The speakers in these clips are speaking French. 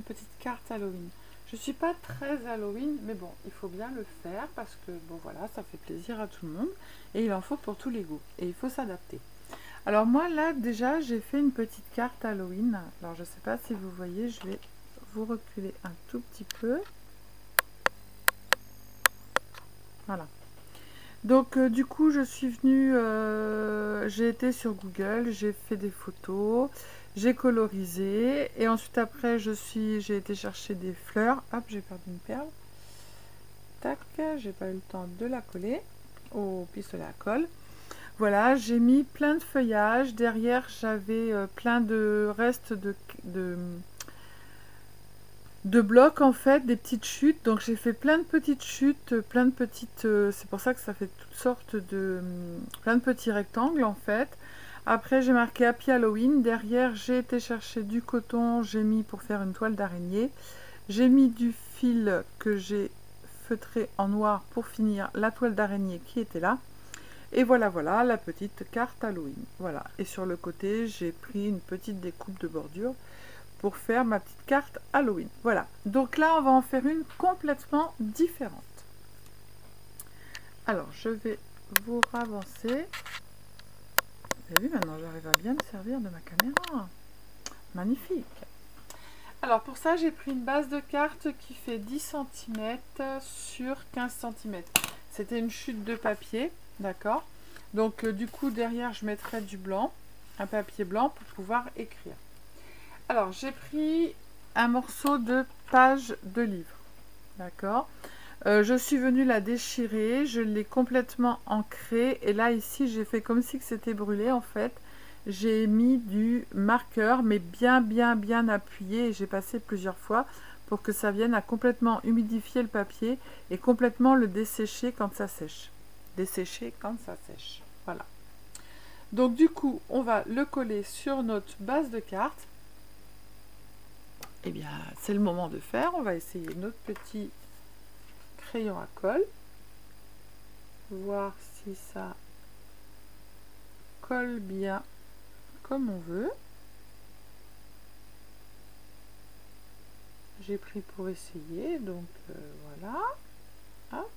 petite carte Halloween. Je suis pas très Halloween, mais bon, il faut bien le faire parce que, bon voilà, ça fait plaisir à tout le monde. Et il en faut pour tous les goûts. Et il faut s'adapter. Alors moi, là, déjà, j'ai fait une petite carte Halloween. Alors, je sais pas si vous voyez, je vais vous reculer un tout petit peu. Voilà. Donc du coup je suis venue, j'ai été sur Google, j'ai fait des photos, j'ai colorisé et ensuite après j'ai été chercher des fleurs. Hop, j'ai perdu une perle. Tac, j'ai pas eu le temps de la coller au pistolet à colle. Voilà, j'ai mis plein de feuillages. Derrière j'avais plein de restes de blocs en fait, des petites chutes. Donc j'ai fait plein de petites chutes, plein de petites... c'est pour ça que ça fait toutes sortes de... plein de petits rectangles en fait. Après j'ai marqué Happy Halloween. Derrière j'ai été chercher du coton, j'ai mis pour faire une toile d'araignée. J'ai mis du fil que j'ai feutré en noir pour finir la toile d'araignée qui était là. Et voilà, voilà la petite carte Halloween. Voilà. Et sur le côté j'ai pris une petite découpe de bordure pour faire ma petite carte Halloween. Voilà, donc là on va en faire une complètement différente. Alors je vais vous ravancer. Vous avez vu, maintenant j'arrive à bien me servir de ma caméra. Magnifique. Alors pour ça j'ai pris une base de carte qui fait 10 cm sur 15 cm. C'était une chute de papier, d'accord. Donc du coup derrière je mettrai du blanc, un papier blanc pour pouvoir écrire. Alors, j'ai pris un morceau de page de livre, d'accord. Je suis venue la déchirer, je l'ai complètement ancrée, et là, ici, j'ai fait comme si c'était brûlé, en fait. J'ai mis du marqueur, mais bien, bien, bien appuyé, et j'ai passé plusieurs fois pour que ça vienne à complètement humidifier le papier et complètement le dessécher quand ça sèche. Dessécher quand ça sèche, voilà. Donc, du coup, on va le coller sur notre base de cartes. Eh bien, c'est le moment de faire. On va essayer notre petit crayon à colle. Voir si ça colle bien comme on veut. J'ai pris pour essayer, donc voilà. Hop. Alors,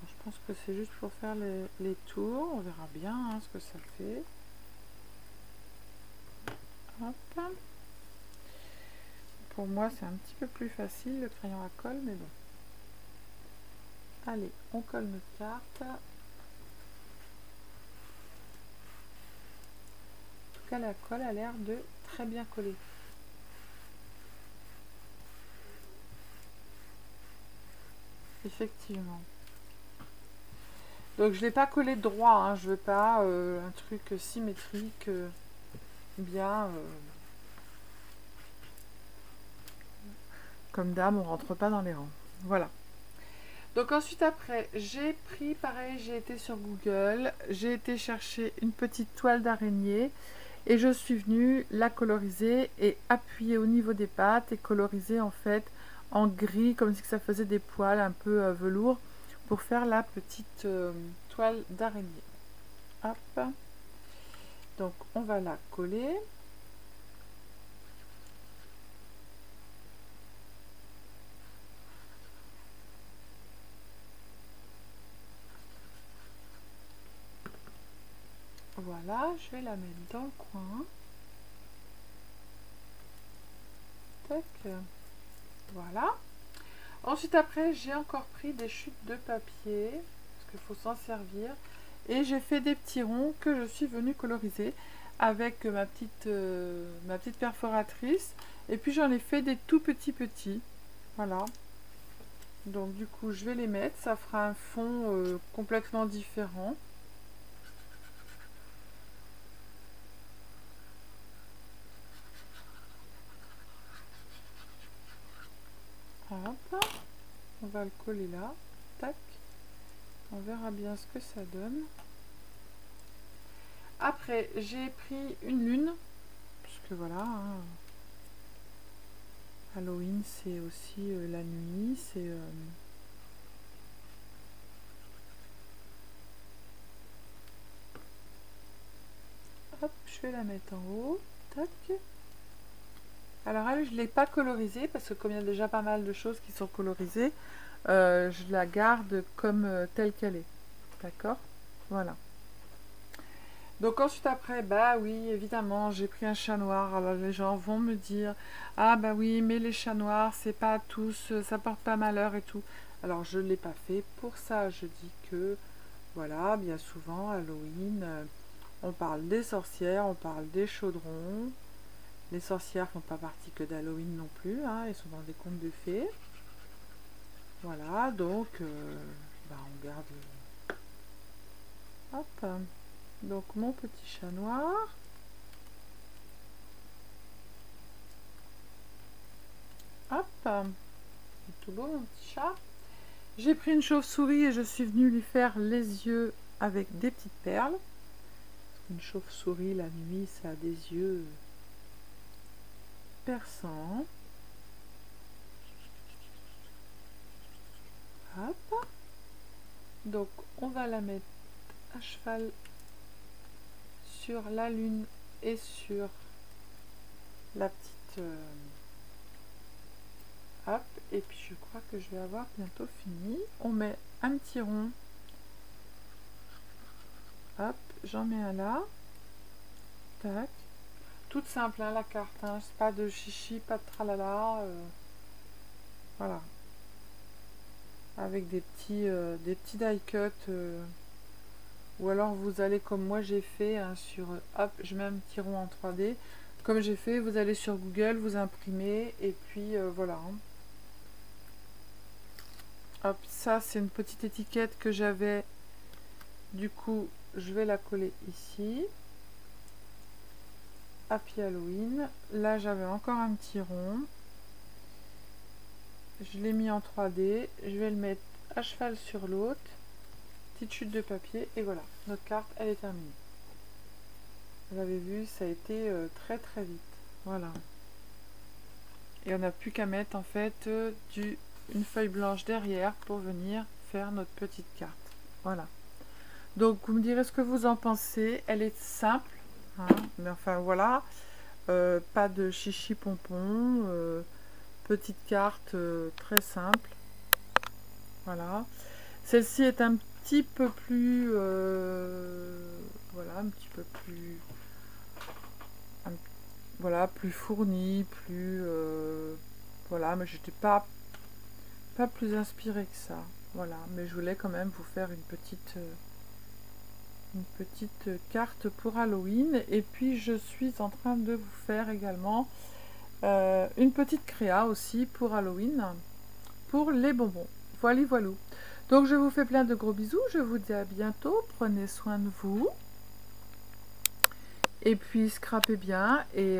je pense que c'est juste pour faire les tours. On verra bien hein, ce que ça fait. Hop. Pour moi, c'est un petit peu plus facile le crayon à colle, mais bon. Allez, on colle notre carte. En tout cas, la colle a l'air de très bien coller. Effectivement. Donc je ne l'ai pas collé droit, hein, je veux pas un truc symétrique, bien. Comme d'hab, on rentre pas dans les rangs. Voilà. Donc ensuite après, j'ai pris, pareil, j'ai été sur Google, j'ai été chercher une petite toile d'araignée et je suis venue la coloriser et appuyer au niveau des pattes et coloriser en fait en gris, comme si ça faisait des poils un peu velours pour faire la petite toile d'araignée. Hop. Donc on va la coller. Voilà, je vais la mettre dans le coin. Tac. Voilà. Ensuite après, j'ai encore pris des chutes de papier, parce qu'il faut s'en servir. Et j'ai fait des petits ronds que je suis venue coloriser avec ma petite perforatrice. Et puis j'en ai fait des tout petits. Voilà. Donc du coup, je vais les mettre. Ça fera un fond complètement différent. Hop. On va le coller là. Tac. On verra bien ce que ça donne. Après, j'ai pris une lune. Puisque voilà... Hein, Halloween, c'est aussi la nuit, c'est... Hop, je vais la mettre en haut. Tac. Alors elle, je ne l'ai pas colorisée parce que comme il y a déjà pas mal de choses qui sont colorisées, je la garde comme telle qu'elle est. D'accord? Voilà. Donc ensuite après, bah oui, évidemment, j'ai pris un chat noir. Alors les gens vont me dire, ah bah oui, mais les chats noirs, c'est pas tous, ça porte pas malheur et tout. Alors je ne l'ai pas fait. Pour ça, je dis que, voilà, bien souvent, Halloween, on parle des sorcières, on parle des chaudrons. Les sorcières font pas partie que d'Halloween non plus, hein, elles sont dans des contes de fées. Voilà, donc, bah on garde... Hop. Donc mon petit chat noir. Hop. C'est tout beau mon petit chat. J'ai pris une chauve-souris et je suis venue lui faire les yeux avec des petites perles. Une chauve-souris la nuit, ça a des yeux perçants. Hop. Donc on va la mettre à cheval sur la lune et sur la petite hop, et puis je crois que je vais avoir bientôt fini. On met un petit rond, hop, j'en mets un là, tac, toute simple hein, la carte, hein. C'est pas de chichi, pas de tralala, voilà, avec des petits die cut, ou alors vous allez comme moi j'ai fait hein, sur, hop, je mets un petit rond en 3D, comme j'ai fait, vous allez sur Google, vous imprimez, et puis voilà. Hein. Hop, ça c'est une petite étiquette que j'avais, du coup je vais la coller ici. Happy Halloween. Là j'avais encore un petit rond. Je l'ai mis en 3D. Je vais le mettre à cheval sur l'autre. Petite chute de papier et voilà, notre carte elle est terminée. Vous avez vu, ça a été très très vite. Voilà. Et on n'a plus qu'à mettre en fait une feuille blanche derrière pour venir faire notre petite carte. Voilà. Donc vous me direz ce que vous en pensez. Elle est simple, hein, mais enfin voilà. Pas de chichi pompon. Petite carte très simple. Voilà. Celle-ci est un petit peu plus voilà, un petit peu plus voilà, plus fournie, plus voilà, mais j'étais pas plus inspirée que ça. Voilà, mais je voulais quand même vous faire une petite carte pour Halloween. Et puis je suis en train de vous faire également une petite créa aussi pour Halloween, pour les bonbons. Voilà, voilà. Donc je vous fais plein de gros bisous, je vous dis à bientôt, prenez soin de vous. Et puis scrapez bien et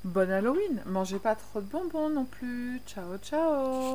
bon Halloween. Mangez pas trop de bonbons non plus. Ciao, ciao.